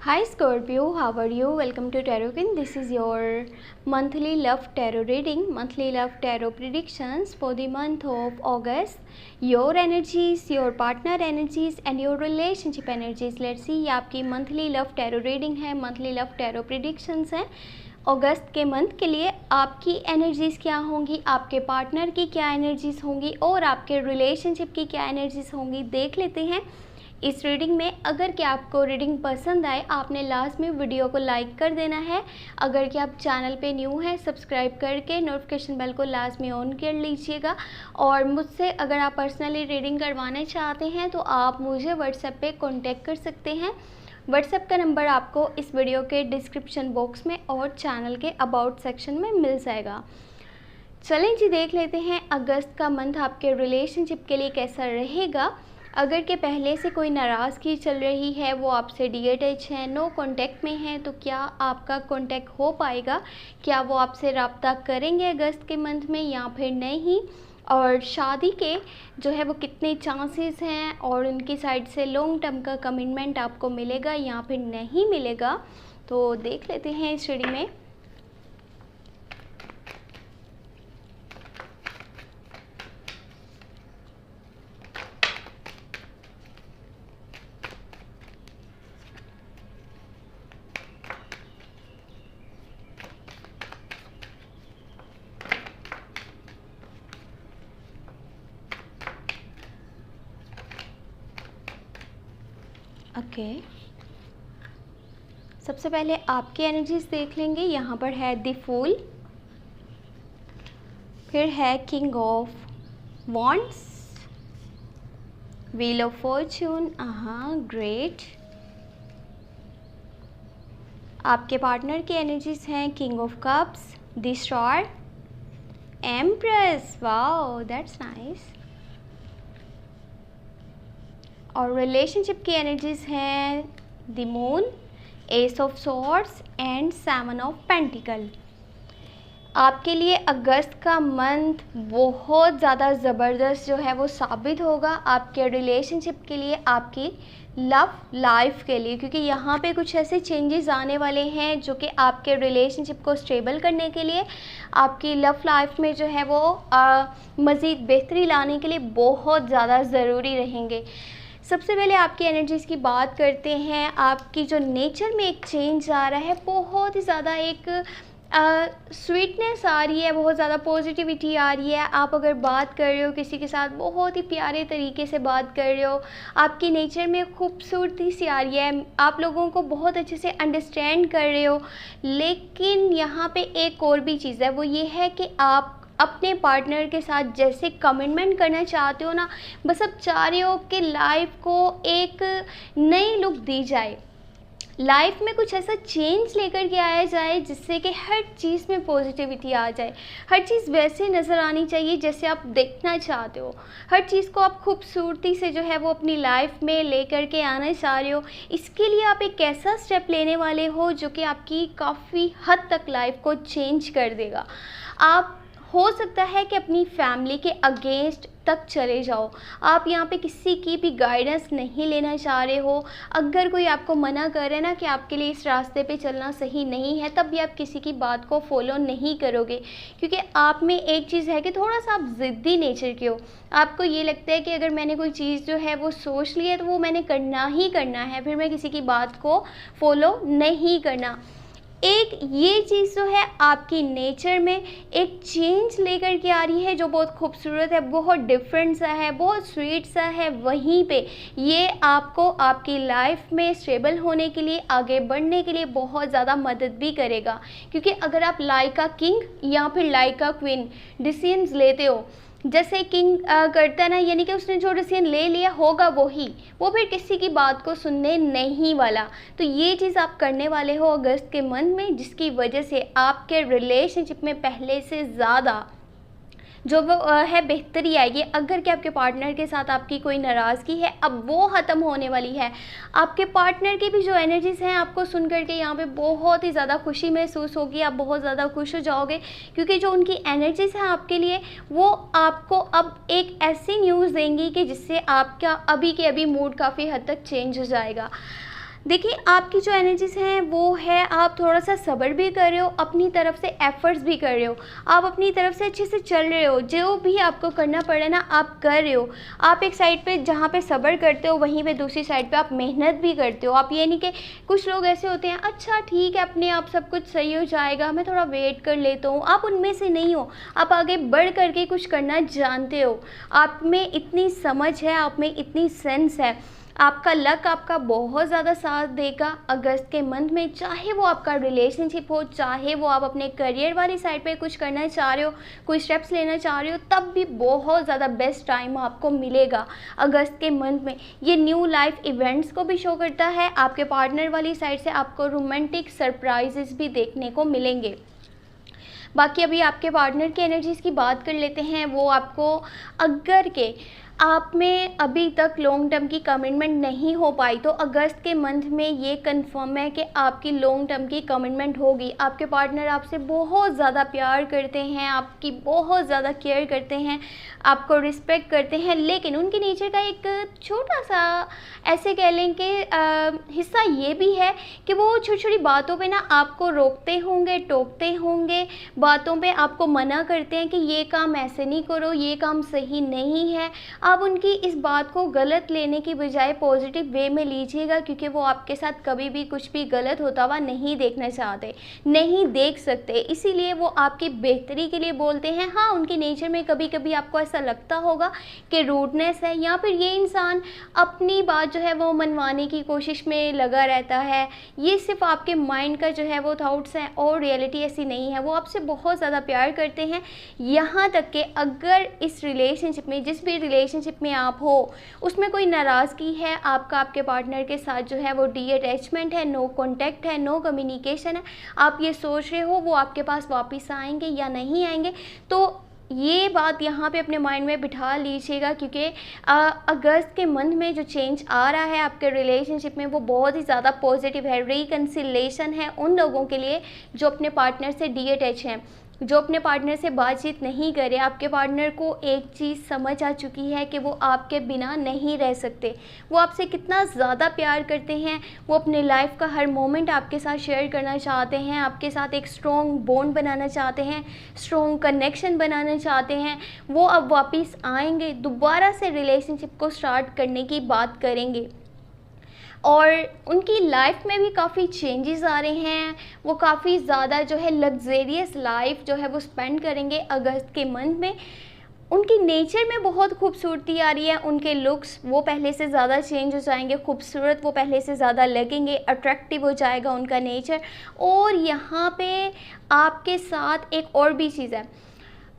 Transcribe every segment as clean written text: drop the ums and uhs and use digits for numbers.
Hi Scorpio, how are you? Welcome to Tarotkin. This is your monthly love tarot reading, monthly love tarot predictions for the month of August. Your energies, your partner energies and your relationship energies. Let's see, ये आपकी monthly love tarot reading है, monthly love tarot predictions है। अगस्त के month के लिए आपकी energies क्या होंगी, आपके पार्टनर की क्या एनर्जीज़ होंगी और आपके रिलेशनशिप की क्या एनर्जीज़ होंगी, देख लेते हैं इस रीडिंग में। अगर कि आपको रीडिंग पसंद आए, आपने लास्ट में वीडियो को लाइक कर देना है। अगर कि आप चैनल पे न्यू हैं, सब्सक्राइब करके नोटिफिकेशन बेल को लास्ट में ऑन कर लीजिएगा। और मुझसे अगर आप पर्सनली रीडिंग करवाना चाहते हैं तो आप मुझे व्हाट्सएप पे कांटेक्ट कर सकते हैं। व्हाट्सएप का नंबर आपको इस वीडियो के डिस्क्रिप्शन बॉक्स में और चैनल के अबाउट सेक्शन में मिल जाएगा। चलें जी, देख लेते हैं अगस्त का मंथ आपके रिलेशनशिप के लिए कैसा रहेगा। अगर के पहले से कोई नाराज़गी चल रही है, वो आपसे डिअटैच है, नो कांटेक्ट में है, तो क्या आपका कांटेक्ट हो पाएगा? क्या वो आपसे रब्ता करेंगे अगस्त के मंथ में या फिर नहीं? और शादी के जो है वो कितने चांसेस हैं और उनकी साइड से लॉन्ग टर्म का कमिटमेंट आपको मिलेगा या फिर नहीं मिलेगा, तो देख लेते हैं इस रीडिंग में। ओके, सबसे पहले आपकी एनर्जीज देख लेंगे। यहाँ पर है द फूल, फिर है king of wands, wheel of Fortune, great. आपके पार्टनर की एनर्जीज हैं king of cups, the star, empress, wow that's nice. और रिलेशनशिप की एनर्जीज हैं the moon, S of swords and seven of pentacle. आपके लिए अगस्त का मंथ बहुत ज़्यादा ज़बरदस्त जो है वो साबित होगा आपके रिलेशनशिप के लिए, आपकी लव लाइफ के लिए, क्योंकि यहाँ पे कुछ ऐसे चेंजेस आने वाले हैं जो कि आपके रिलेशनशिप को स्टेबल करने के लिए, आपकी लव लाइफ में जो है वो मज़ीद बेहतरी लाने के लिए बहुत ज़्यादा ज़रूरी रहेंगे। सबसे पहले आपकी एनर्जीज़ की बात करते हैं। आपकी जो नेचर में एक चेंज आ रहा है, बहुत ही ज़्यादा एक स्वीटनेस आ रही है, बहुत ज़्यादा पॉजिटिविटी आ रही है। आप अगर बात कर रहे हो किसी के साथ, बहुत ही प्यारे तरीके से बात कर रहे हो, आपकी नेचर में खूबसूरती सी आ रही है, आप लोगों को बहुत अच्छे से अंडरस्टैंड कर रहे हो। लेकिन यहाँ पे एक और भी चीज़ है, वो ये है कि आप अपने पार्टनर के साथ जैसे कमिटमेंट करना चाहते हो ना, बस अब चाह रहे हो कि लाइफ को एक नई लुक दी जाए, लाइफ में कुछ ऐसा चेंज लेकर के आया जाए जिससे कि हर चीज़ में पॉजिटिविटी आ जाए, हर चीज़ वैसे नज़र आनी चाहिए जैसे आप देखना चाहते हो, हर चीज़ को आप खूबसूरती से जो है वो अपनी लाइफ में लेकर के आना चाह रहे हो। इसके लिए आप एक ऐसा स्टेप लेने वाले हो जो कि आपकी काफ़ी हद तक लाइफ को चेंज कर देगा। आप हो सकता है कि अपनी फैमिली के अगेंस्ट तक चले जाओ, आप यहाँ पे किसी की भी गाइडेंस नहीं लेना चाह रहे हो। अगर कोई आपको मना कर रहा है ना कि आपके लिए इस रास्ते पे चलना सही नहीं है, तब भी आप किसी की बात को फॉलो नहीं करोगे, क्योंकि आप में एक चीज़ है कि थोड़ा सा आप ज़िद्दी नेचर के हो। आपको ये लगता है कि अगर मैंने कोई चीज़ जो है वो सोच ली है तो वो मैंने करना ही करना है, फिर मैं किसी की बात को फॉलो नहीं करना। एक ये चीज़ जो है आपकी नेचर में एक चेंज लेकर के आ रही है जो बहुत खूबसूरत है, बहुत डिफरेंट सा है, बहुत स्वीट सा है। वहीं पे ये आपको आपकी लाइफ में स्टेबल होने के लिए, आगे बढ़ने के लिए बहुत ज़्यादा मदद भी करेगा, क्योंकि अगर आप लाइक अ किंग या फिर लाइक अ क्वीन डिसीजंस लेते हो, जैसे किंग करता है ना, यानी कि उसने जो डिसीजन ले लिया होगा वो फिर किसी की बात को सुनने नहीं वाला। तो ये चीज़ आप करने वाले हो अगस्त के मंथ में, जिसकी वजह से आपके रिलेशनशिप में पहले से ज़्यादा जो वो है बेहतरी आएगी। अगर कि आपके पार्टनर के साथ आपकी कोई नाराज़गी है, अब वो ख़त्म होने वाली है। आपके पार्टनर की भी जो एनर्जीज़ हैं आपको सुन कर के यहाँ पे बहुत ही ज़्यादा खुशी महसूस होगी, आप बहुत ज़्यादा खुश हो जाओगे, क्योंकि जो उनकी एनर्जीज़ हैं आपके लिए, वो आपको अब एक ऐसी न्यूज़ देंगी कि जिससे आपका अभी के अभी मूड काफ़ी हद तक चेंज हो जाएगा। देखिए, आपकी जो एनर्जीज़ हैं वो है, आप थोड़ा सा सब्र भी कर रहे हो, अपनी तरफ से एफ़र्ट्स भी कर रहे हो, आप अपनी तरफ से अच्छे से चल रहे हो, जो भी आपको करना पड़े ना आप कर रहे हो। आप एक साइड पे जहाँ पे सब्र करते हो, वहीं पे दूसरी साइड पे आप मेहनत भी करते हो। आप ये नहीं कि कुछ लोग ऐसे होते हैं, अच्छा ठीक है अपने आप सब कुछ सही हो जाएगा, मैं थोड़ा वेट कर लेता हूँ। आप उनमें से नहीं हो, आप आगे बढ़ कर के कुछ करना जानते हो। आप में इतनी समझ है, आप में इतनी सेंस है, आपका लक आपका बहुत ज़्यादा साथ देगा अगस्त के मंथ में। चाहे वो आपका रिलेशनशिप हो, चाहे वो आप अपने करियर वाली साइड पे कुछ करना चाह रहे हो, कोई स्टेप्स लेना चाह रहे हो, तब भी बहुत ज़्यादा बेस्ट टाइम आपको मिलेगा अगस्त के मंथ में। ये न्यू लाइफ इवेंट्स को भी शो करता है। आपके पार्टनर वाली साइड से आपको रोमांटिक सरप्राइजेस भी देखने को मिलेंगे। बाकी अभी आपके पार्टनर की एनर्जीज़ की बात कर लेते हैं। वो आपको अगर के आप में अभी तक लॉन्ग टर्म की कमिटमेंट नहीं हो पाई, तो अगस्त के मंथ में ये कंफर्म है कि आपकी लॉन्ग टर्म की कमिटमेंट होगी। आपके पार्टनर आपसे बहुत ज़्यादा प्यार करते हैं, आपकी बहुत ज़्यादा केयर करते हैं, आपको रिस्पेक्ट करते हैं, लेकिन उनके नेचर का एक छोटा सा ऐसे कह लें कि हिस्सा ये भी है कि वो छोटी छोटी बातों पे ना आपको रोकते होंगे, टोकते होंगे, बातों पे आपको मना करते हैं कि ये काम ऐसे नहीं करो, ये काम सही नहीं है। आप उनकी इस बात को गलत लेने की बजाय पॉजिटिव वे में लीजिएगा, क्योंकि वो आपके साथ कभी भी कुछ भी गलत होता हुआ नहीं देखना चाहते, नहीं देख सकते, इसीलिए वो आपकी बेहतरी के लिए बोलते हैं। हाँ, उनके नेचर में कभी कभी आपको ऐसा लगता होगा कि रूडनेस है, या फिर ये इंसान अपनी बात जो है वो मनवाने की कोशिश में लगा रहता है। ये सिर्फ आपके माइंड का जो है वो थाट्स हैं, और रियलिटी ऐसी नहीं है। वो आपसे बहुत ज़्यादा प्यार करते हैं, यहाँ तक कि अगर इस रिलेशनशिप में, जिस भी रिलेशनशिप में आप हो, उसमें कोई नाराज़गी है आपका आपके पार्टनर के साथ, जो है वो डी अटैचमेंट है, नो कॉन्टैक्ट है, नो कम्युनिकेशन है, आप ये सोच रहे हो वो आपके पास वापस आएंगे या नहीं आएंगे, तो ये बात यहाँ पे अपने माइंड में बिठा लीजिएगा, क्योंकि अगस्त के मंथ में जो चेंज आ रहा है आपके रिलेशनशिप में वो बहुत ही ज़्यादा पॉजिटिव है। रिकन्सिलेशन है उन लोगों के लिए जो अपने पार्टनर से डी अटैच हैं, जो अपने पार्टनर से बातचीत नहीं करे। आपके पार्टनर को एक चीज़ समझ आ चुकी है कि वो आपके बिना नहीं रह सकते। वो आपसे कितना ज़्यादा प्यार करते हैं, वो अपने लाइफ का हर मोमेंट आपके साथ शेयर करना चाहते हैं, आपके साथ एक स्ट्रॉन्ग बॉन्ड बनाना चाहते हैं, स्ट्रॉन्ग कनेक्शन बनाना चाहते हैं। वो अब वापस आएंगे, दोबारा से रिलेशनशिप को स्टार्ट करने की बात करेंगे, और उनकी लाइफ में भी काफ़ी चेंजेस आ रहे हैं। वो काफ़ी ज़्यादा जो है लग्जेरियस लाइफ जो है वो स्पेंड करेंगे अगस्त के मंथ में। उनकी नेचर में बहुत खूबसूरती आ रही है, उनके लुक्स वो पहले से ज़्यादा चेंज हो जाएंगे, खूबसूरत वो पहले से ज़्यादा लगेंगे, अट्रैक्टिव हो जाएगा उनका नेचर। और यहाँ पे आपके साथ एक और भी चीज़ है,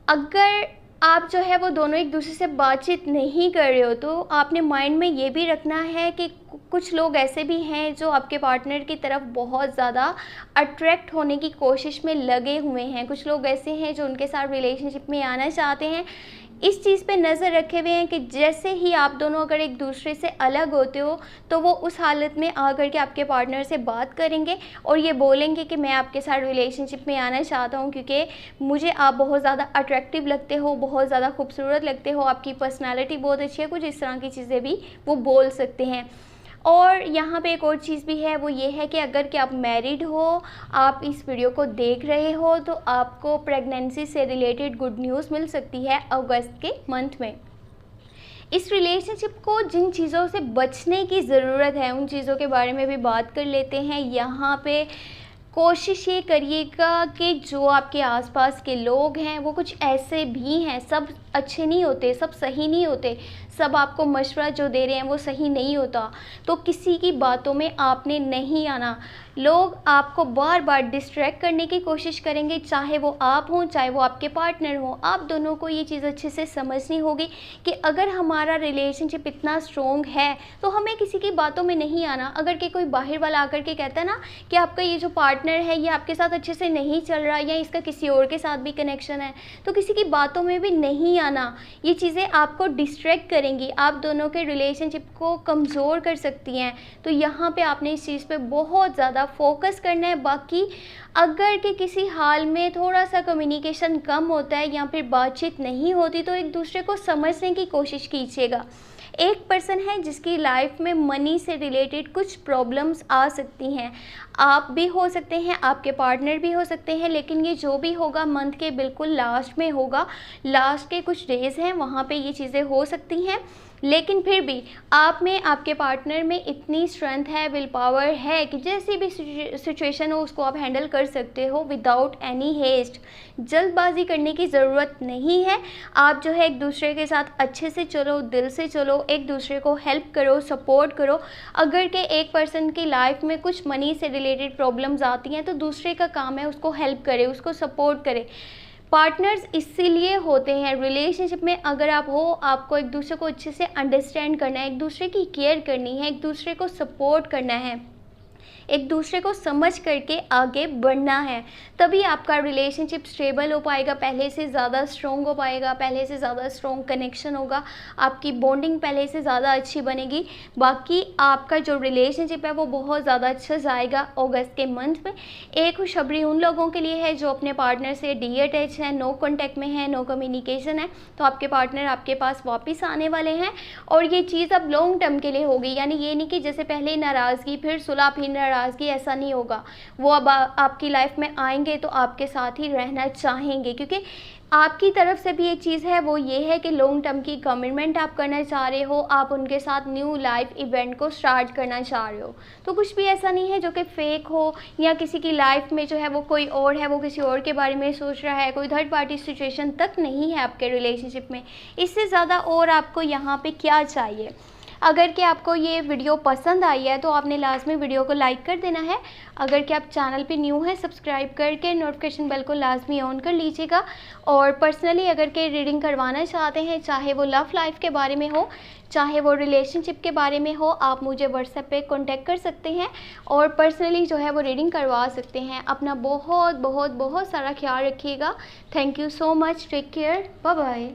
अगर आप जो है वो दोनों एक दूसरे से बातचीत नहीं कर रहे हो, तो आपने माइंड में ये भी रखना है कि कुछ लोग ऐसे भी हैं जो आपके पार्टनर की तरफ बहुत ज़्यादा अट्रैक्ट होने की कोशिश में लगे हुए हैं। कुछ लोग ऐसे हैं जो उनके साथ रिलेशनशिप में आना चाहते हैं। इस चीज़ पे नज़र रखे हुए हैं कि जैसे ही आप दोनों अगर एक दूसरे से अलग होते हो, तो वो उस हालत में आकर के आपके पार्टनर से बात करेंगे और ये बोलेंगे कि मैं आपके साथ रिलेशनशिप में आना चाहता हूँ, क्योंकि मुझे आप बहुत ज़्यादा अट्रैक्टिव लगते हो, बहुत ज़्यादा खूबसूरत लगते हो, आपकी पर्सनैलिटी बहुत अच्छी है। कुछ इस तरह की चीज़ें भी वो बोल सकते हैं। और यहाँ पे एक और चीज़ भी है, वो ये है कि अगर कि आप मैरिड हो, आप इस वीडियो को देख रहे हो, तो आपको प्रेगनेंसी से रिलेटेड गुड न्यूज़ मिल सकती है अगस्त के मंथ में। इस रिलेशनशिप को जिन चीज़ों से बचने की ज़रूरत है, उन चीज़ों के बारे में भी बात कर लेते हैं। यहाँ पे कोशिश ये करिएगा कि जो आपके आसपास के लोग हैं वो कुछ ऐसे भी हैं, सब अच्छे नहीं होते, सब सही नहीं होते, सब आपको मशवरा जो दे रहे हैं वो सही नहीं होता, तो किसी की बातों में आपने नहीं आना। लोग आपको बार बार डिस्ट्रैक्ट करने की कोशिश करेंगे, चाहे वो आप हों, चाहे वो आपके पार्टनर हों। आप दोनों को ये चीज़ अच्छे से समझनी होगी कि अगर हमारा रिलेशनशिप इतना स्ट्रॉन्ग है तो हमें किसी की बातों में नहीं आना। अगर कि कोई बाहर वाला आकर के कहता है ना कि आपका ये जो पार्टनर है ये आपके साथ अच्छे से नहीं चल रहा, या इसका किसी और के साथ भी कनेक्शन है, तो किसी की बातों में भी नहीं आना। ये चीज़ें आपको डिस्ट्रैक्ट करेंगी, आप दोनों के रिलेशनशिप को कमज़ोर कर सकती हैं। तो यहाँ पे आपने इस चीज़ पे बहुत ज़्यादा फोकस करना है। बाकी अगर कि किसी हाल में थोड़ा सा कम्युनिकेशन कम होता है या फिर बातचीत नहीं होती, तो एक दूसरे को समझने की कोशिश कीजिएगा। एक पर्सन है जिसकी लाइफ में मनी से रिलेटेड कुछ प्रॉब्लम्स आ सकती हैं। आप भी हो सकते हैं, आपके पार्टनर भी हो सकते हैं, लेकिन ये जो भी होगा मंथ के बिल्कुल लास्ट में होगा। लास्ट के कुछ डेज़ हैं वहाँ पे ये चीज़ें हो सकती हैं, लेकिन फिर भी आप में, आपके पार्टनर में इतनी स्ट्रेंथ है, विल पावर है कि जैसी भी सिचुएशन हो उसको आप हैंडल कर सकते हो विदाउट एनी हेस्ट। जल्दबाजी करने की ज़रूरत नहीं है। आप जो है एक दूसरे के साथ अच्छे से चलो, दिल से चलो, एक दूसरे को हेल्प करो, सपोर्ट करो। अगर के एक पर्सन की लाइफ में कुछ मनी से रिलेटेड प्रॉब्लम्स आती हैं तो दूसरे का काम है उसको हेल्प करे, उसको सपोर्ट करे। पार्टनर्स इसीलिए होते हैं रिलेशनशिप में। अगर आप हो, आपको एक दूसरे को अच्छे से अंडरस्टैंड करना है, एक दूसरे की केयर करनी है, एक दूसरे को सपोर्ट करना है, एक दूसरे को समझ करके आगे बढ़ना है, तभी आपका रिलेशनशिप स्टेबल हो पाएगा, पहले से ज़्यादा स्ट्रॉन्ग हो पाएगा, पहले से ज़्यादा स्ट्रॉन्ग कनेक्शन होगा, आपकी बॉन्डिंग पहले से ज़्यादा अच्छी बनेगी। बाकी आपका जो रिलेशनशिप है वो बहुत ज़्यादा अच्छा जाएगा। अगस्त के मंथ में एक खुशखबरी उन लोगों के लिए है जो अपने पार्टनर से डीअटैच है, नो कॉन्टैक्ट में है, नो कम्युनिकेशन है, तो आपके पार्टनर आपके पास वापस आने वाले हैं। और ये चीज़ अब लॉन्ग टर्म के लिए होगी, यानी ये नहीं कि जैसे पहले नाराज़गी फिर सुलह फिर नाराज़गी, ऐसा नहीं होगा। वो अब आपकी लाइफ में आएंगे तो आपके साथ ही रहना चाहेंगे, क्योंकि आपकी तरफ से भी एक चीज़ है, वो ये है कि लॉन्ग टर्म की कमिटमेंट आप करना चाह रहे हो, आप उनके साथ न्यू लाइफ इवेंट को स्टार्ट करना चाह रहे हो। तो कुछ भी ऐसा नहीं है जो कि फेक हो, या किसी की लाइफ में जो है वो कोई और है, वो किसी और के बारे में सोच रहा है, कोई थर्ड पार्टी सिचुएशन तक नहीं है आपके रिलेशनशिप में। इससे ज़्यादा और आपको यहाँ पे क्या चाहिए। अगर कि आपको ये वीडियो पसंद आई है तो आपने लाजमी वीडियो को लाइक कर देना है। अगर कि आप चैनल पे न्यू हैं, सब्सक्राइब करके नोटिफिकेशन बेल को लाजमी ऑन कर लीजिएगा। और पर्सनली अगर के रीडिंग करवाना चाहते हैं, चाहे वो लव लाइफ के बारे में हो, चाहे वो रिलेशनशिप के बारे में हो, आप मुझे व्हाट्सएप पे कांटेक्ट कर सकते हैं और पर्सनली जो है वो रीडिंग करवा सकते हैं। अपना बहुत बहुत बहुत सारा ख्याल रखिएगा। Thank you so much, take care, bye bye.